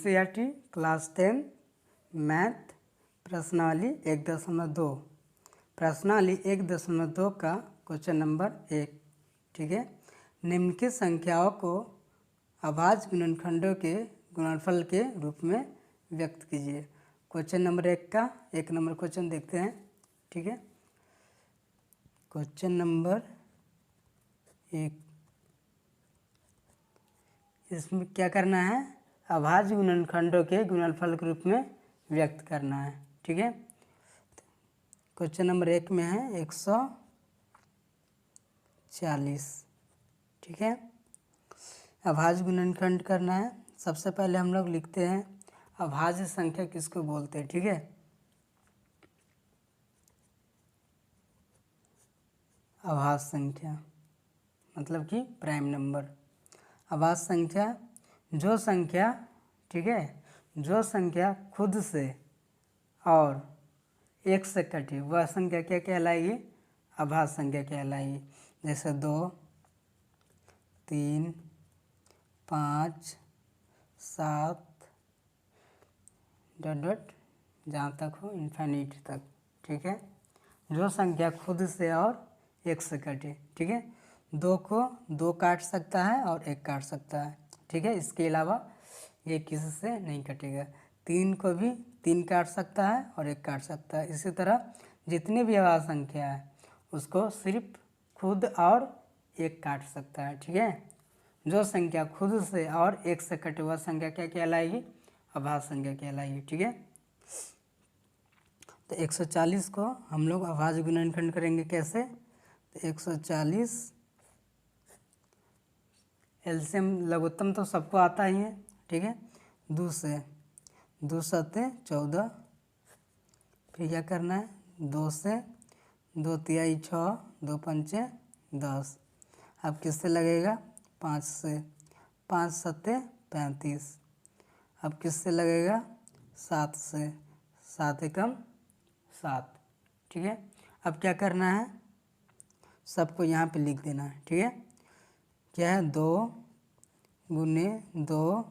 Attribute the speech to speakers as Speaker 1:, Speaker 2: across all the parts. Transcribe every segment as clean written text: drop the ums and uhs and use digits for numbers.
Speaker 1: NCERT class 10 math प्रश्नावली 1.2 प्रश्नावली 1.2 का क्वेश्चन नंबर 1। ठीक है, निम्नलिखित संख्याओं को अभाज्य गुणनखंडों के गुणनफल के रूप में व्यक्त कीजिए। क्वेश्चन नंबर 1 का 1 नंबर क्वेश्चन देखते हैं। ठीक है, क्वेश्चन नंबर 1, इसमें क्या करना है, अभाज्य गुणनखंडों के गुणनफल के रूप में व्यक्त करना है। ठीक है, क्वेश्चन नंबर 1 में है 140। ठीक है, अभाज्य गुणनखंड करना है। सबसे पहले हम लोग लिखते हैं अभाज्य संख्या किसको बोलते हैं। ठीक है, अभाज्य संख्या मतलब कि प्राइम नंबर। अभाज्य संख्या जो संख्या, ठीक है, जो संख्या खुद से और एक से कटी वह संख्या क्या कहलाएगी, अभाज्य संख्या कहलाएगी। जैसे 2, 3, 5, 7 डॉट जहाँ तक हो इन्फिनिटी तक। ठीक है, जो संख्या खुद से और एक से कटे। ठीक है, 2 को 2 काट सकता है और 1 काट सकता है। ठीक है, इसके अलावा ये किसी से नहीं कटेगा। 3 को भी 3 काट सकता है और 1 काट सकता है। इसी तरह जितनी भी अभाज्य संख्या है उसको सिर्फ खुद और 1 काट सकता है। ठीक है, जो संख्या खुद से और 1 से कटे वह संख्या क्या कहलाएगी, अभाज्य संख्या कहलाएगी। ठीक है, तो 140 को हम लोग अभाज्य गुणनखंड करेंगे कैसे, तो 140 एलसीएम लघुत्तम तो सबको आता ही है। ठीक है, 2 से 2 सत्ते 14, फिर क्या करना है 2 से 2 तिहाई 6, 2 पंचे 10। अब किससे लगेगा 5 से, 5 सत्ते 35। अब किससे लगेगा 7 से, 7 एकम 7। ठीक है, अब क्या करना है, सबको यहाँ पे लिख देना है। ठीक है, क्या है 2 गुने 2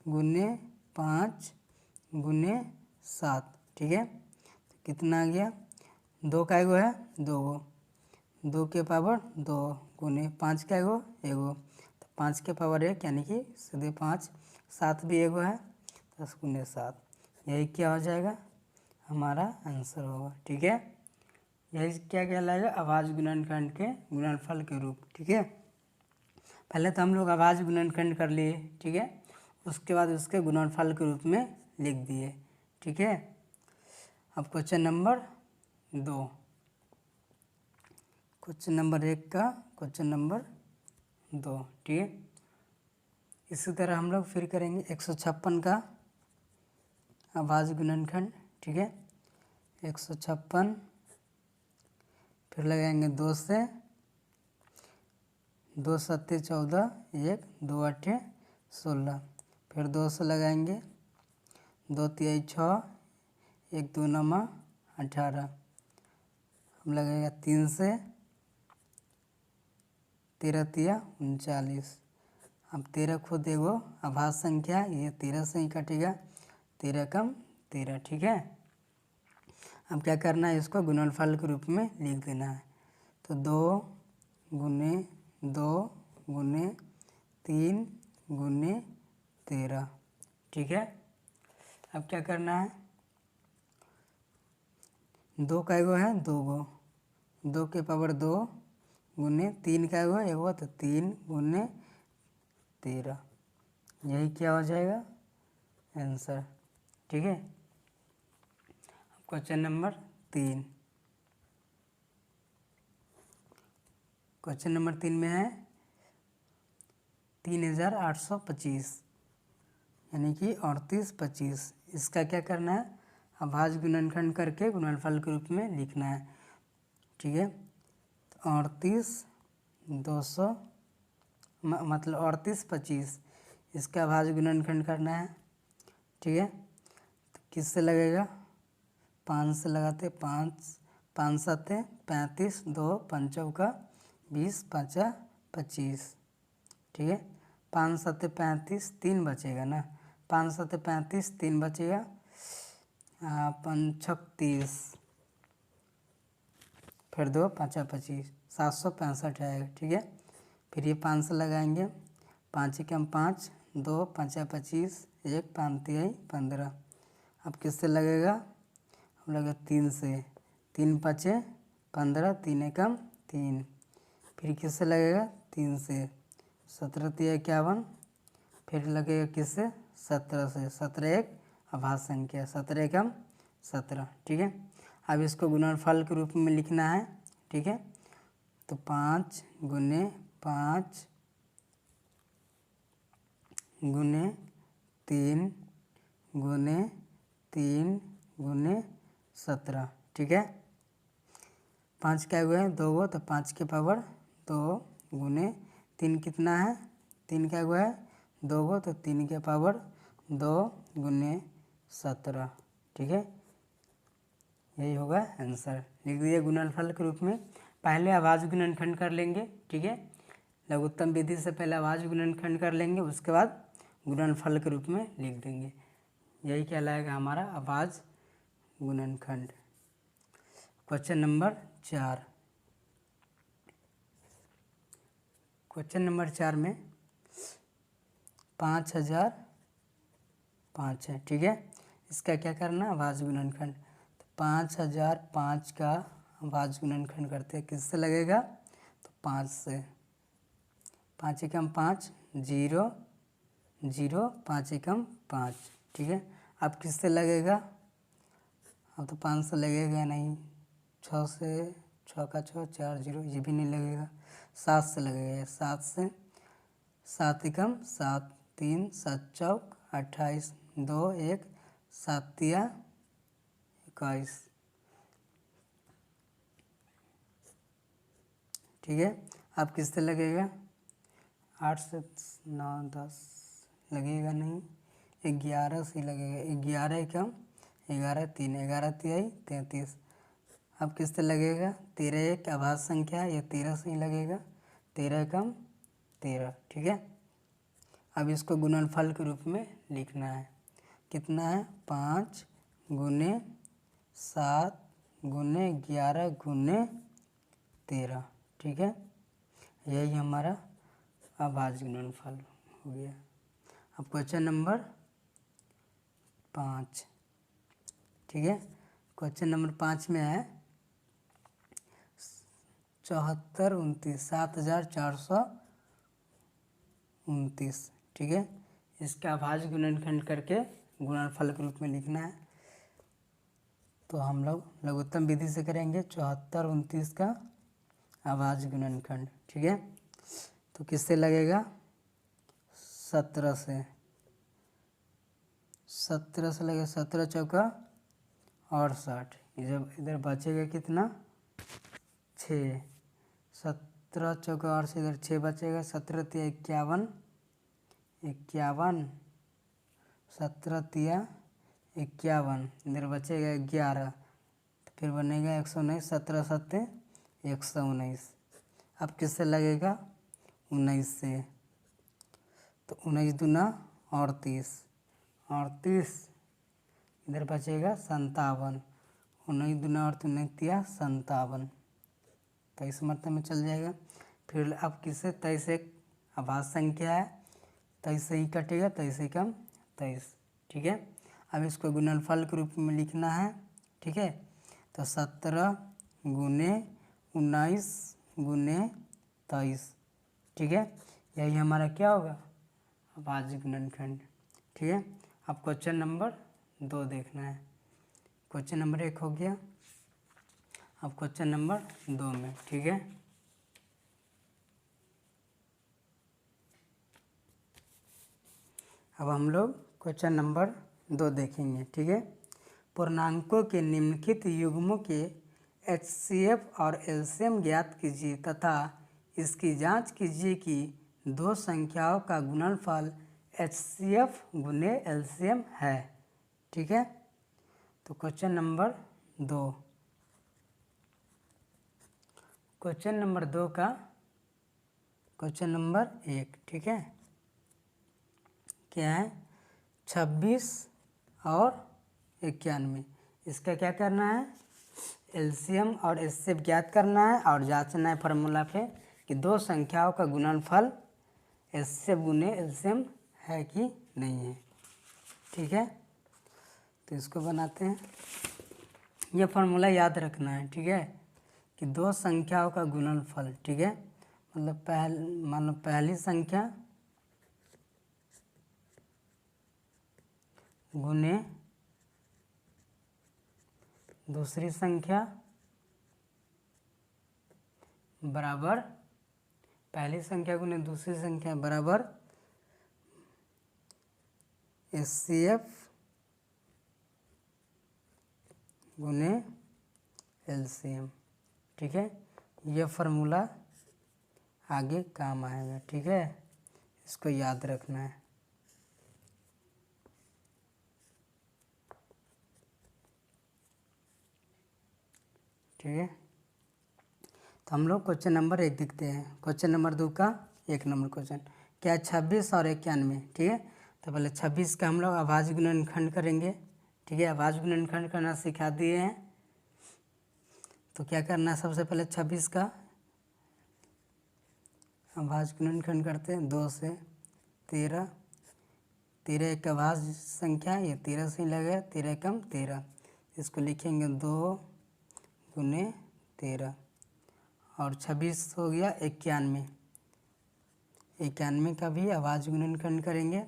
Speaker 1: गुने 5 गुने 7। ठीक है, तो कितना आ गया, 2 का एगो है 2 गो, 2 के पावर 2 गुने 5 का एगो एगो, तो 5 के पावर 1 यानी कि सीधे 5। 7 भी एगो है 10 गुने 7, यही क्या हो जाएगा हमारा आंसर होगा। ठीक है, यही क्या कहलाएगा अभाज्य गुणनखंड के गुणनफल के रूप। ठीक है, पहले तो हम लोग अभाज्य गुणनखंड कर लिए। ठीक है, उसके बाद उसके गुणनफल के रूप में लिख दिए। ठीक है, अब क्वेश्चन नंबर 2, क्वेश्चन नंबर 1 का क्वेश्चन नंबर 2। ठीक है, इसी तरह हम लोग फिर करेंगे 156 का अभाज्य गुणनखंड। ठीक है, 156 फिर लगाएंगे 2 से, 2 सत्ते 14, 1 2 अट्ठे 16, फिर 2 से लगाएंगे 2 तिहाई 6, 1 2 नमा 18। हम लगेगा 3 से, 13 तिया 39। अब 13 खुद एगो अभाज्य संख्या, ये 13 से ही कटेगा, 13 कम 13। ठीक है, अब क्या करना है, इसको गुणनफल के रूप में लिख देना है। तो 2 गुने 2 गुने 3 गुने 13। ठीक है, अब क्या करना है, 2 का एगो है 2 गो, 2 के पावर 2 गुने 3 का एगो एगो, तो 3 गुने 13, यही क्या हो जाएगा आंसर। ठीक है, क्वेश्चन नंबर 3, क्वेश्चन नंबर 3 में है 3825 यानी कि 3825। इसका क्या करना है, अभाज्य गुणनखंड करके गुणनफल के रूप में लिखना है। ठीक है, तो 38 200 मतलब 3825, इसका अभाज्य गुणनखंड करना है। ठीक है, तो किससे लगेगा, 5 से लगाते, 5 5 सत्ते 35, 2 पंचों का 20 5 25। ठीक है, 5 सत्ते 35, 3 बचेगा ना, 5 7 35, 3 बचेगा, 5 6 30, फिर 2 5 25, 765 आएगा। ठीक है, फिर ये 5 से लगाएंगे, 5 एकम 5, 2 5 25, 1 5 3 15। अब किससे लगेगा? अब लगेगा 3 से, 3 5 15, 3 एकम 3। फिर किससे लगेगा? 3 से, 17 3 51। फिर लगेगा किससे? 17 से, 17 एक अभाज्य संख्या, 17 एकम 17। ठीक है, अब इसको गुणनफल के रूप में लिखना है। ठीक है, तो 5 गुने 5 गुने 3 गुने 3 गुने 17। ठीक है, 5 क्या हुआ है? 2 गो, तो 5 के पावर 2 गुने 3 कितना है? 3 क्या हुआ है? 2 गो, तो 3 के पावर 2 गुने 17। ठीक है, यही होगा आंसर। लिख दिए गुणनफल के रूप में। पहले अभाज्य गुणनखंड कर लेंगे। ठीक है, लघुत्तम विधि से पहले अभाज्य गुणनखंड कर लेंगे, उसके बाद गुणनफल के रूप में लिख देंगे। यही कहलाएगा हमारा अभाज्य गुणनखंड। Question number 4। क्वेश्चन नंबर 4 में 5005 है। ठीक है, इसका क्या करना है? अभाज्य गुणनखंड। तो 5005 का अभाज्य गुणनखंड करते हैं, किससे लगेगा? तो 5 से, 5 एकम 5, 0 0, 5 एकम 5। ठीक है, अब किससे लगेगा? अब तो 5 से लगेगा नहीं, 6 से, 6 का 6 4 0, ये भी नहीं लगेगा। 7 से लगेगा, 7 से, 7 एकम 7, 3 7 चौक 28, 2 1 7 तिया 21। ठीक है, अब किससे लगेगा? 8 से 9 10 लगेगा नहीं, 11 से लगेगा, 11 एकम 11 3, 11 तिहाई 33। अब किससे लगेगा? 13 एक अभाज्य संख्या है, ये 13 से ही लगेगा, 13 एकम 13। ठीक है, अब इसको गुणनफल के रूप में लिखना है। कितना है? 5 गुने 7 गुने 11 गुने 13। ठीक है, यही हमारा अभाज्य गुणनफल हो गया। अब क्वेश्चन नंबर 5। ठीक है, क्वेश्चन नंबर 5 में है 74 29, 7429। ठीक है, इसका अभाज्य गुणनखंड करके गुणनफल के रूप में लिखना है। तो हम लोग लघुत्तम विधि से करेंगे 74 29 का अभाज्य गुणनखंड। ठीक है, तो किससे लगेगा? 17 से, 17 से लगेगा, 17 चौका 68। इधर बचेगा कितना? 6, 17 चौका 8 से इधर 6 बचेगा, 17 तिया 51, 51, 17 तिया 51, इधर बचेगा 11, तो फिर बनेगा 119, 17 7 119। अब किससे लगेगा? 19 से, तो 19 दूना 38, 38, इधर बचेगा 57, 19 दूना 19 तिया 57, तो इस मतलब में चल जाएगा। फिर अब किससे? 23 एक अभाज्य संख्या है, 23 से ही कटेगा, 23 एकम 23। ठीक है, अब इसको गुणनफल के रूप में लिखना है। ठीक है, तो 17 गुने 19 गुने 23। ठीक है, यही हमारा क्या होगा? अभाज्य गुणनखंड। ठीक है, अब क्वेश्चन नंबर 2 देखना है। क्वेश्चन नंबर 1 हो गया, अब क्वेश्चन नंबर 2 में। ठीक है, अब हम लोग क्वेश्चन नंबर 2 देखेंगे। ठीक है, पूर्णांकों के निम्नलिखित युग्मों के HCF और LCM ज्ञात कीजिए तथा इसकी जांच कीजिए कि दो संख्याओं का गुणनफल HCF गुने LCM है। ठीक है, तो क्वेश्चन नंबर 2, क्वेश्चन नंबर 2 का क्वेश्चन नंबर 1। ठीक है, क्या है? 26 और 91। इसका क्या करना है, एलसीएम और एचसीएफ ज्ञात करना है और जांचना है फार्मूला पे कि दो संख्याओं का गुणनफल एचसीएफ गुने एलसीएम है कि नहीं है। ठीक है, तो इसको बनाते हैं। ये फार्मूला याद रखना है, ठीक है, कि दो संख्याओं का गुणनफल, ठीक है, मतलब मान लो पहली संख्या गुने दूसरी संख्या बराबर पहली संख्या गुने दूसरी संख्या बराबर एचसीएफ गुने एलसीएम। ठीक है, यह फार्मूला आगे काम आएगा। ठीक है, इसको याद रखना है। ठीक है, तो हम लोग क्वेश्चन नंबर 1 देखते हैं। क्वेश्चन नंबर 2 का 1 नंबर क्वेश्चन क्या है, 26 और 91। ठीक है, तो पहले 26 का हम लोग अभाज्य गुणनखंड करेंगे। ठीक है, अभाज्य गुणनखंड करना सिखा दिए हैं। तो क्या करना है, सबसे पहले 26 का अभाज्य गुणनखंड करते हैं। 2 से 13, 13 एक अभाज्य संख्या, ये 13 से ही लगेगा, 13 कम 13, इसको लिखेंगे 2 गुने 13 और 26 हो गया 91। 91 का भी अभाज्य गुणनखंड करेंगे।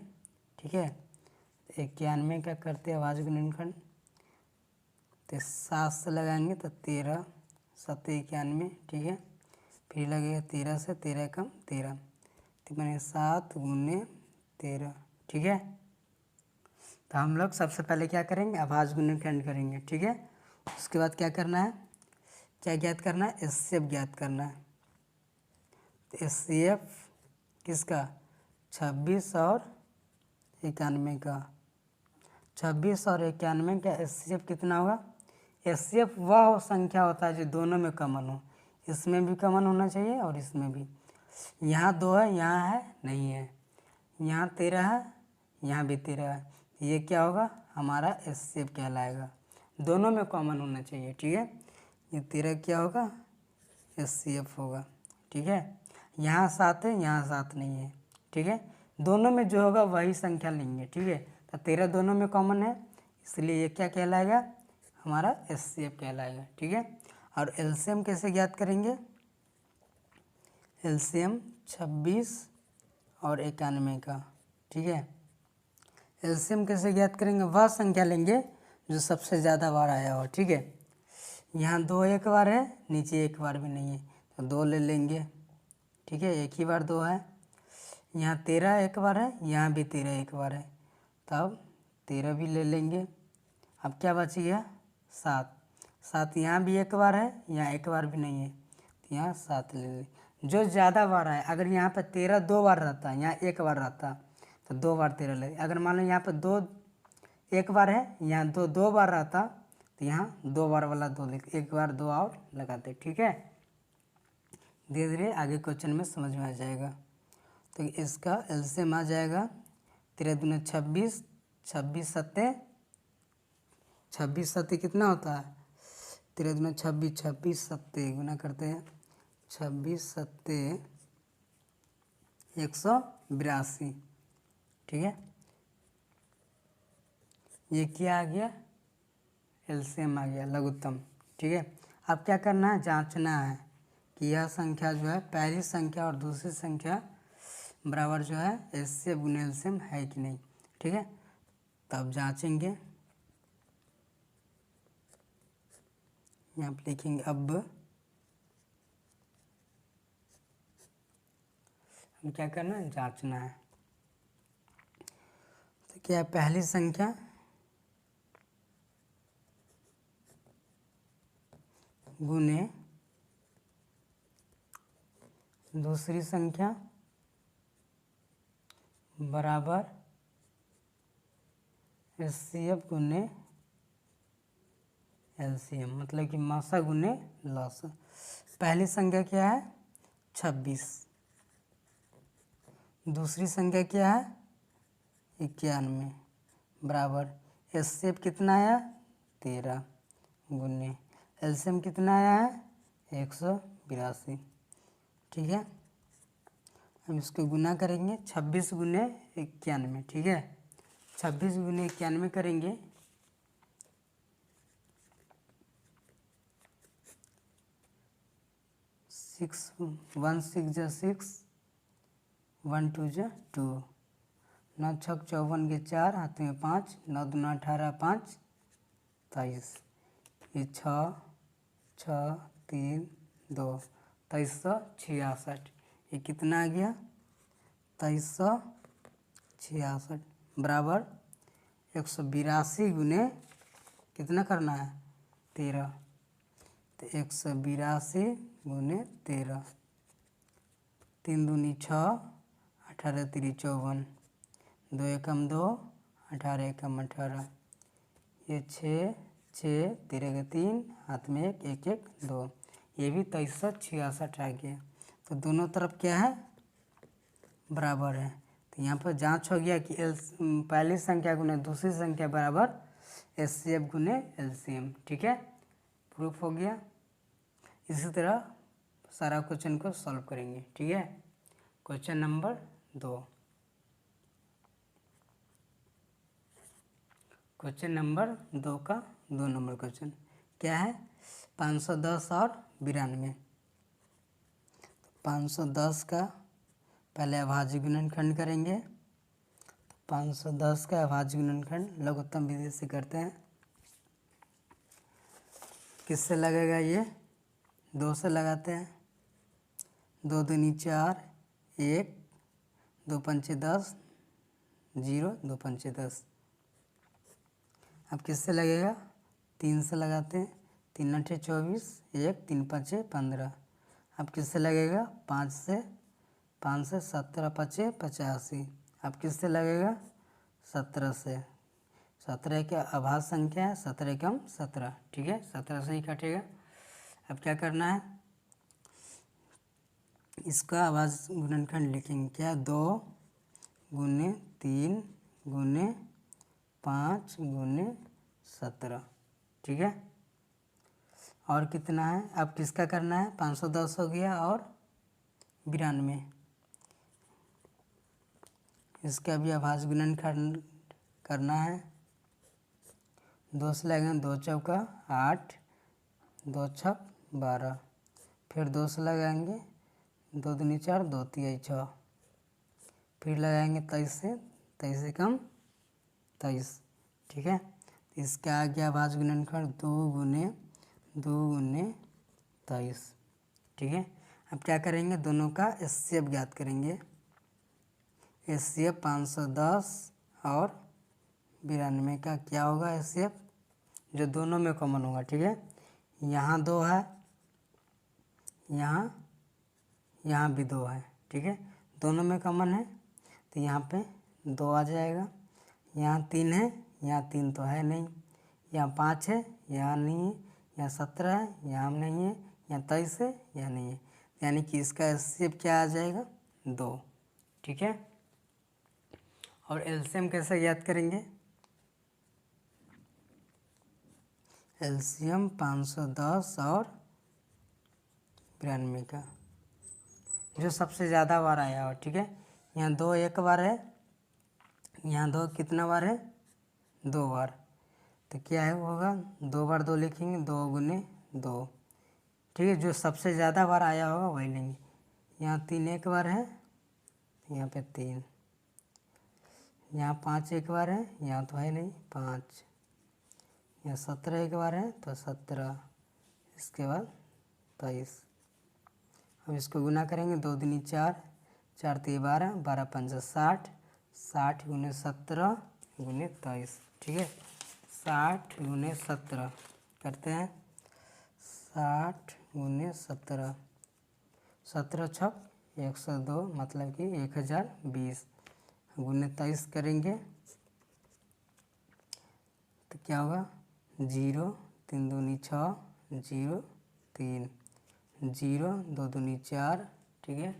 Speaker 1: ठीक है, 91 का करते अभाज्य गुणनखंड, तो 7 से लगाएंगे तो 13 7 91। ठीक है, फिर लगेगा 13 से 13 कम 13, तो बने 7 गुने 13। ठीक है, तो हम लोग सबसे पहले क्या करेंगे, अभाज्य गुणनखंड करेंगे। ठीक है, उसके बाद क्या करना है, क्या ज्ञात करना है, एचसीएफ ज्ञात करना है। तो एचसीएफ किसका, 26 और 91 का। 26 और 91 का एचसीएफ कितना होगा। एचसीएफ वह संख्या होता है जो दोनों में कॉमन हो, इसमें भी कॉमन होना चाहिए और इसमें भी। यहाँ 2 है, यहाँ है नहीं है, यहाँ 13 है, यहाँ भी 13 है, ये क्या होगा, हमारा एचसीएफ कहलाएगा। दोनों में कॉमन होना चाहिए। ठीक है, ये 13 क्या होगा, एचसीएफ होगा। ठीक है, यहाँ 7 है, यहाँ 7 नहीं है। ठीक है, दोनों में जो होगा वही संख्या लेंगे। ठीक है, तो 13 दोनों में कॉमन है, इसलिए ये क्या कहलाएगा, हमारा एचसीएफ कहलाएगा। ठीक है, और एलसीएम कैसे ज्ञात करेंगे, एलसीएम 26 और 91 का। ठीक है, एलसीएम कैसे ज्ञात करेंगे, वह संख्या लेंगे जो सबसे ज़्यादा बार आया हो। ठीक है, यहाँ 2 एक बार है, नीचे एक बार भी नहीं है, तो 2 ले लेंगे। ठीक है, एक ही बार 2 है। यहाँ 13 एक बार है, यहाँ भी 13 एक बार है, तब 13 भी ले लेंगे। अब क्या बच गया, 7। 7 यहाँ भी एक बार है, यहाँ एक बार भी नहीं है, तो यहाँ 7 ले लें। जो ज़्यादा बार है, अगर यहाँ पर 13 2 बार रहता, यहाँ एक बार रहता, तो 2 बार 13 ले। अगर मान लो यहाँ पर 2 एक बार है, यहाँ 2 2 बार रहता, तो यहाँ 2 बार वाला 2 लिख, एक बार 2 और लगाते। ठीक है, धीरे धीरे आगे क्वेश्चन में समझ में आ जाएगा। तो इसका एलसीएम आ जाएगा 13 दूनी 26, 26 सत्ते 26 सत्ते कितना होता है, 13 दूनी 26, 26 सत्ते गुना करते हैं, 26 सत्ते 182। ठीक है, ये क्या आ गया, एलसीएम आ गया, लघुत्तम। ठीक है, अब क्या करना है, जांचना है कि यह संख्या जो है पहली संख्या और दूसरी संख्या बराबर जो है एचसीएफ गुने एलसीएम है कि नहीं। ठीक है, तब जांचेंगे। यहाँ पर लिखेंगे अब हम क्या करना है, जांचना है। तो क्या है, पहली संख्या गुने दूसरी संख्या बराबर एचसीएफ गुने एलसीएम, मतलब कि मासा गुने लॉसा। पहली संख्या क्या है, 26, दूसरी संख्या क्या है, 91, बराबर एचसीएफ कितना आया 13 गुने एलसीएम कितना आया है 182। ठीक है, हम इसको गुना करेंगे 26 गुने 91। ठीक है, 26 गुने 91 करेंगे 6 1 6 जा 6 1 2 जा 2 9 6 54 के 4 हाथ में 5 9 2 18 5 23 ये 6 6 3 2 2366। ये कितना आ गया 2366 बराबर 182 गुने कितना करना है 13। तो 182 गुने 13 3 दूनी 6 18 3 54 2 एकम 2 18 एकम 18 ये 6 6 13 के 3 हाथ में 1 1 1 2 ये भी 2366 आ गया। तो दोनों तरफ क्या है बराबर है। तो यहाँ पर जांच हो गया कि पहली संख्या गुने दूसरी संख्या बराबर एचसीएफ गुने एलसीएम। ठीक है, प्रूफ हो गया। इसी तरह सारा क्वेश्चन को सॉल्व करेंगे। ठीक है, क्वेश्चन नंबर 2। क्वेश्चन नंबर 2 का 2 नंबर क्वेश्चन क्या है 510 और 92। 510 का पहले अभाज्य गुणनखंड करेंगे। 510 का अभाज्य गुणनखंड लघुत्तम विधि से करते हैं। किससे लगेगा ये 2 से लगाते हैं 2 दूनी 4 1 2 पंचे 10 0 2 पंचे 10। अब किससे लगेगा 3 से लगाते हैं 3 8 24 1 3 5 15। अब किससे लगेगा 5 से 17 5 85। अब किससे लगेगा 17 से 17 के अभाज्य संख्या है 17 कम 17। ठीक है, 17 से ही काटेगा। अब क्या करना है इसका अभाज्य गुणनखंड लिखेंगे क्या 2 गुने 3 गुने 5 गुने 17। ठीक है, और कितना है अब किसका करना है 510 हो गया और 92 इसका भी अभाज्य गुणनखंड करना है। 2 से लगाएंगे 2 चौका 8 2 छक 12 फिर 2 से लगाएंगे 2 दूनी 4 2 तिहाई 6 फिर लगाएंगे 23 से 23 से कम 23। ठीक है, इसका आ गया अभाज्य गुणनखंड 2 गुने 23। ठीक है, अब क्या करेंगे दोनों का एचसीएफ ज्ञात करेंगे। एचसीएफ 510 और 92 का क्या होगा एचसीएफ जो दोनों में कॉमन होगा। ठीक है, यहाँ 2 है यहाँ भी 2 है। ठीक है, दोनों में कॉमन है तो यहाँ पे 2 आ जाएगा। यहाँ 3 है यहाँ 3 तो है नहीं। यहाँ 5 है यहाँ नहीं है। यहाँ 17 है यहाँ नहीं है। यहाँ 23 है यहाँ नहीं है। यानी कि इसका एचसीएफ क्या आ जाएगा 2। ठीक है, और एलसीएम कैसे ज्ञात करेंगे एलसीएम 510 और 92 का जो सबसे ज़्यादा बार आया हो। ठीक है, यहाँ 2 एक बार है यहाँ 2 कितना बार है 2 बार। तो क्या है होगा 2 बार 2 लिखेंगे 2 गुने 2। ठीक है, जो सबसे ज़्यादा बार आया होगा वही लेंगे। यहाँ 3 एक बार है यहाँ पे 3। यहाँ 5 एक बार है यहाँ तो है नहीं 5। यहाँ 17 एक बार है तो 17 इसके बाद 23। अब इसको गुना करेंगे 2 दूनी 4 4 3 12 12 5 60 60 गुने 17 गुने 23। ठीक है, 60 गुने 17 करते हैं 60 गुने 17 17 छक 102 मतलब कि 1020 गुने 23 करेंगे तो क्या होगा 0 3 दूनी 6 0 3 0 2 दूनी 4। ठीक है,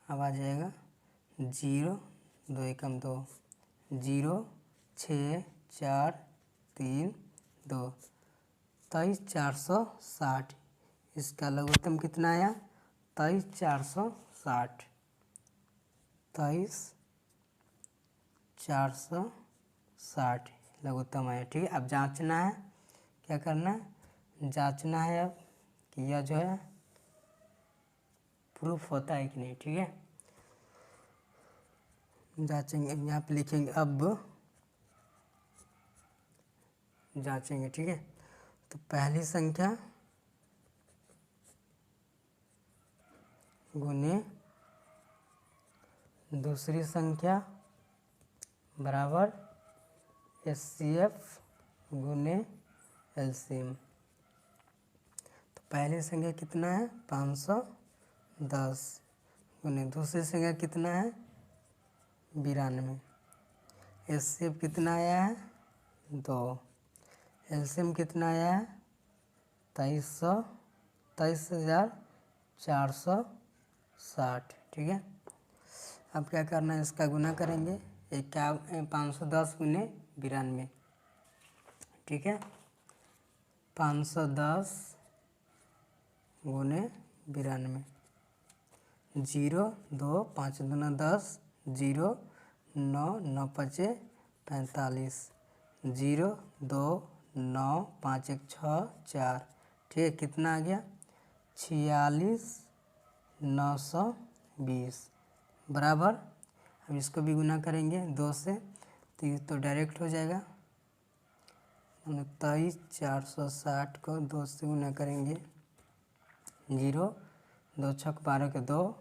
Speaker 1: अब आ जाएगा 0 2 एकम 2 0 6 4 3 2 23,460। इसका लघुत्तम कितना आया? 23,460। 23,460 लघुत्तम आया। ठीक है, अब जांचना है, क्या करना है? जांचना है अब कि यह जो है प्रूफ होता है कि नहीं। ठीक है, जांचेंगे, यहाँ पे लिखेंगे अब जांचेंगे। ठीक है, तो पहली संख्या गुने दूसरी संख्या बराबर HCF गुने LCM। तो पहली संख्या कितना है? 510 गुने दूसरी संख्या कितना है? 92। HCF कितना आया है? 2। LCM कितना आया है? 23,460। ठीक है, अब क्या करना है? इसका गुना करेंगे। 510 गुने 92। ठीक है, 510 गुने 92। 0 2 5 दूना 10, 0 9 9 5 45, 0 2 9 5 1 6 4। ठीक है, कितना आ गया? 46,920 बराबर। अब इसको भी गुना करेंगे 2 से, तो ये तो डायरेक्ट हो जाएगा। 23,460 को 2 से गुना करेंगे। 0 2 6 12 के 2,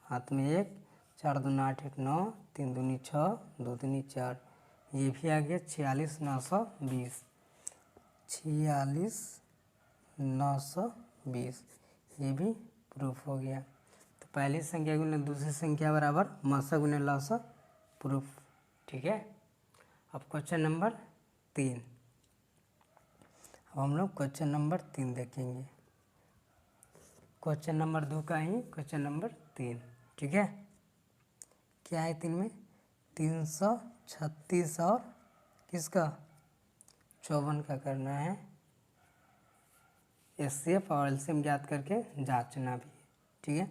Speaker 1: हाथ में 1, 4 दूना 8 1 9, 3 दूनी 6, 2 दूनी 4। ये भी आ गया 46,920। 46,920 ये भी प्रूफ हो गया। तो पहली संख्या गुने दूसरी संख्या बराबर मसा गुने लसा, प्रूफ। ठीक है, अब क्वेश्चन नंबर 3। अब हम लोग क्वेश्चन नंबर 3 देखेंगे। क्वेश्चन नंबर 2 का ही क्वेश्चन नंबर 3। ठीक है, क्या है 3 में? 336 और किसका? 54 का करना है। HCF और LCM ज्ञात करके जांचना भी। ठीक है,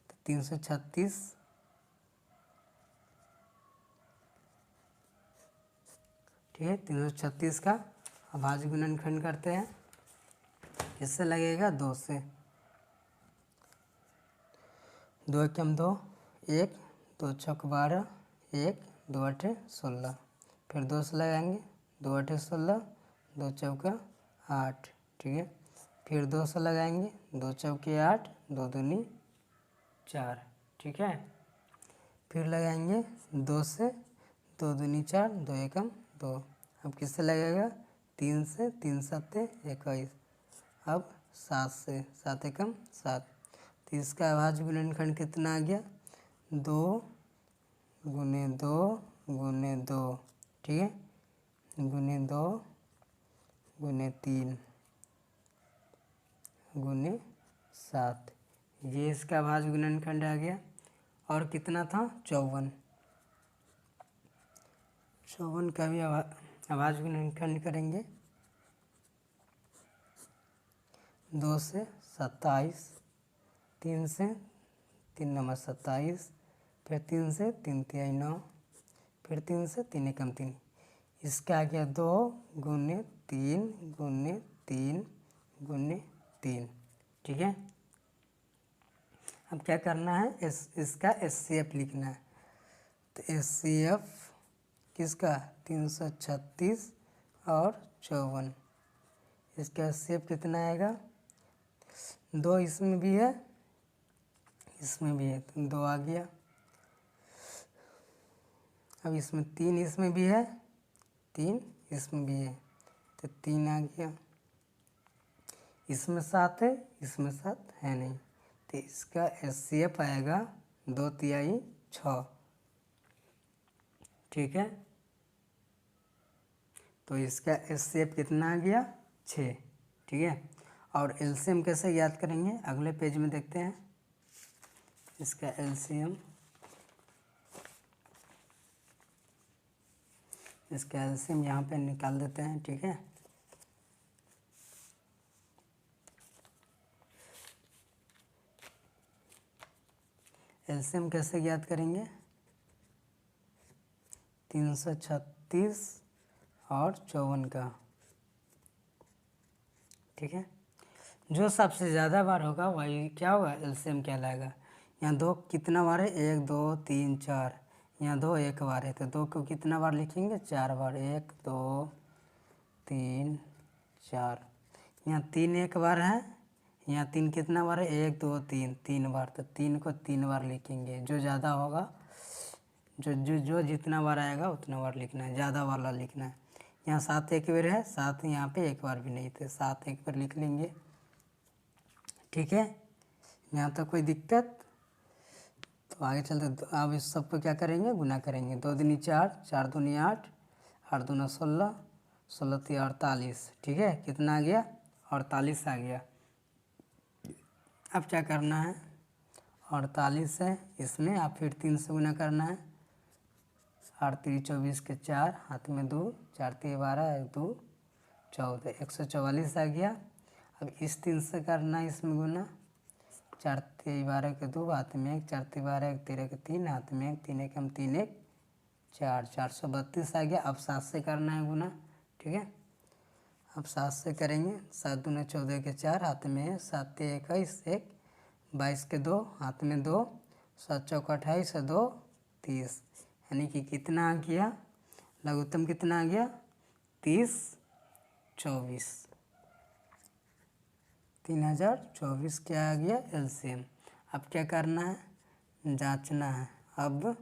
Speaker 1: तो 336 ठीक है, 336 का अभाज्य गुणनखंड करते हैं। किससे लगेगा? 2 से। 2 एकम 2, 1 2 छक 12, 1 2 8 16। फिर 2 से लगाएंगे, 2 8 16, 2 चौका 8। ठीक है, फिर 2 से लगाएंगे, 2 चौके 8, 2 दूनी 4। ठीक है, फिर लगाएंगे 2 से, 2 दूनी 4, 2 एकम 2। अब किससे लगेगा? 3 से, 3 7 21। अब 7 से, 7 एकम 7। तो इसका अभाज्य गुणनखंड कितना आ गया? 2 गुने 2 गुने 2। ठीक है, गुने 2 गुने 3 गुने 7। ये इसका अभाज्य गुणनखंड आ गया। और कितना था? 54। 54 का भी अभाज्य गुणनखंड करेंगे। 2 से 27, 3 से 3 नंबर 27, फिर 3 से 3 तिहाई 9, फिर 3 से 3 एकम 3। इसका आ गया 2 गुने 3 गुने 3 गुने 3। ठीक है, अब क्या करना है? इसका HCF लिखना है। तो HCF किसका? 336 और 54। इसका HCF कितना आएगा? 2 इसमें भी है, इसमें भी है, तो 2 आ गया। अब इसमें 3 इसमें भी है, 3 इसमें भी है, तो 3 आ गया। इसमें 7 है, इसमें 7 है नहीं, तो इसका HCF आएगा 2 तिहाई 6। ठीक है, तो इसका HCF कितना आ गया? 6। ठीक है, और LCM कैसे याद करेंगे? अगले पेज में देखते हैं। इसका LCM इसका एलसीएम यहाँ पे निकाल देते हैं, ठीक है। एलसीएम कैसे ज्ञात करेंगे? 336 और 54 का, ठीक है। जो सबसे ज़्यादा बार होगा वही क्या होगा, एलसीएम कहलाएगा। यहाँ दो कितना बार है, 1 2 3 4, यहाँ दो एक बार है तो दो को कितना बार लिखेंगे, 4 बार, 1 2 3 4। यहाँ 3 एक बार है, यहाँ 3 कितना बार है, 1 2 3, 3 बार, तो 3 को 3 बार लिखेंगे। जो ज़्यादा होगा, जो जो जो जितना बार आएगा उतना बार लिखना है, ज़्यादा वाला लिखना है। यहाँ 7 एक बार है, 7 यहाँ पे एक बार भी नहीं थे, 7 एक बार लिख लेंगे, ठीक है। यहाँ तक कोई दिक्कत? तो आगे चलते, अब इस सबको क्या करेंगे, गुना करेंगे। 2 दूनी 4, 4 दूनी 8, 8 दूना 16, 16 3 48, ठीक है। कितना आ गया, 48 आ गया। अब क्या करना है, 48 है, इसमें आप फिर 3 से गुना करना है। 8 3 24 के 4, हाथ में 2, 4 3 12, 1 2 14, 144 आ गया। अब इस 3 से करना है इसमें गुना। 4 3 12 के 2, हाथ में 1, 4 3 12 1 13 के 3, हाथ में 1, 3 1 हम 3 1 4, 432 आ गया। अब 7 से करना है गुना, ठीक है। अब 7 से करेंगे, 7 दूना 14 के 4, हाथ में 7 21 1, 22 के 2, हाथ में 2, 7 चौक 28, 2 30, यानी कि कितना आ गया, लघुत्तम कितना आ गया, 30 24, 3024 क्या आ गया, एलसीएम। अब क्या करना है, जांचना है। अब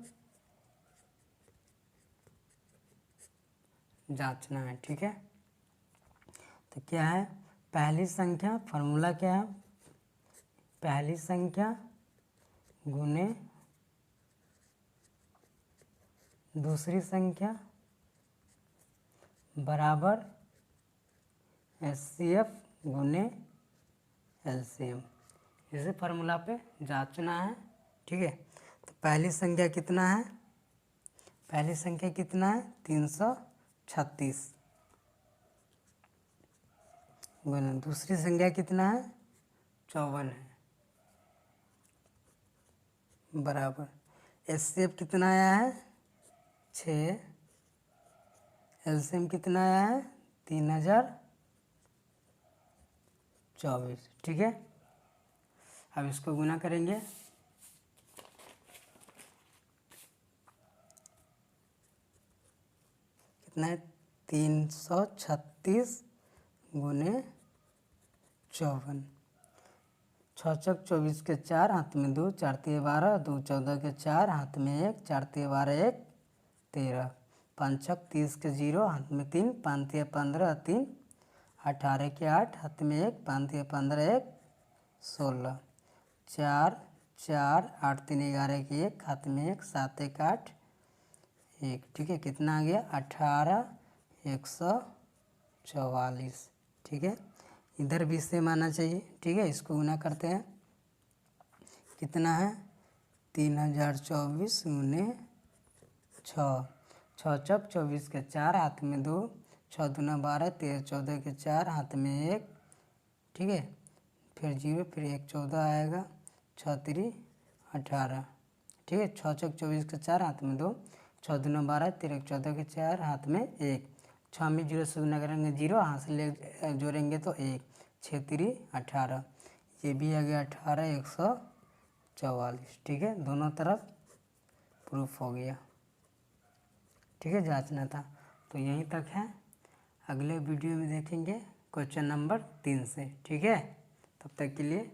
Speaker 1: जांचना है, ठीक है। तो क्या है, पहली संख्या, फार्मूला क्या है, पहली संख्या गुने दूसरी संख्या बराबर एचसीएफ गुने एलसीएम। इसे फार्मूला पे जांचना है, ठीक है। तो पहली संख्या कितना है, पहली संख्या कितना है, 336 गुने दूसरी संख्या कितना है, 54 है, बराबर एचसीएफ कितना आया है, 6, एलसीएम कितना आया है, 3024, ठीक है। अब इसको गुना करेंगे। कितना है, 336 गुने 54, 6 चौक 24 के 4, हाथ में 2, 4 3 12, 2 14 के 4, हाथ में 1, 4 3 12 1 13, 5 छक 30 के 0, हाथ में 3, 5 3 15 3, 18 के 8, हाथ में 1, 5 3 15 1 16, 4 4 8 3 11 के 1, हाथ में 1, 7 1 8 1, ठीक है। कितना आ गया, 18 144, ठीक है। इधर भी सेम आना चाहिए, ठीक है। इसको गुना करते हैं, कितना है, 3024 गुने 6, 6 चौक 24 के 4, हाथ में 2, 6 दूना 12, 13 14 के 4, हाथ में 1, ठीक है। फिर 0, फिर 1 14 आएगा, 6 3 18, ठीक है। 6 चौक 24 के 4, हाथ में 2, 6 दूना 12, 13 14 के 4, हाथ में 1, 6 में 0 से गुना करेंगे 0, हाथ से ले जोड़ेंगे तो 1, 6 3 18, ये भी आ गया 18 144, ठीक है। दोनों तरफ प्रूफ हो गया, ठीक है। जांचना था तो यहीं तक है, अगले वीडियो में देखेंगे क्वेश्चन नंबर 3 से, ठीक है। तब तक के लिए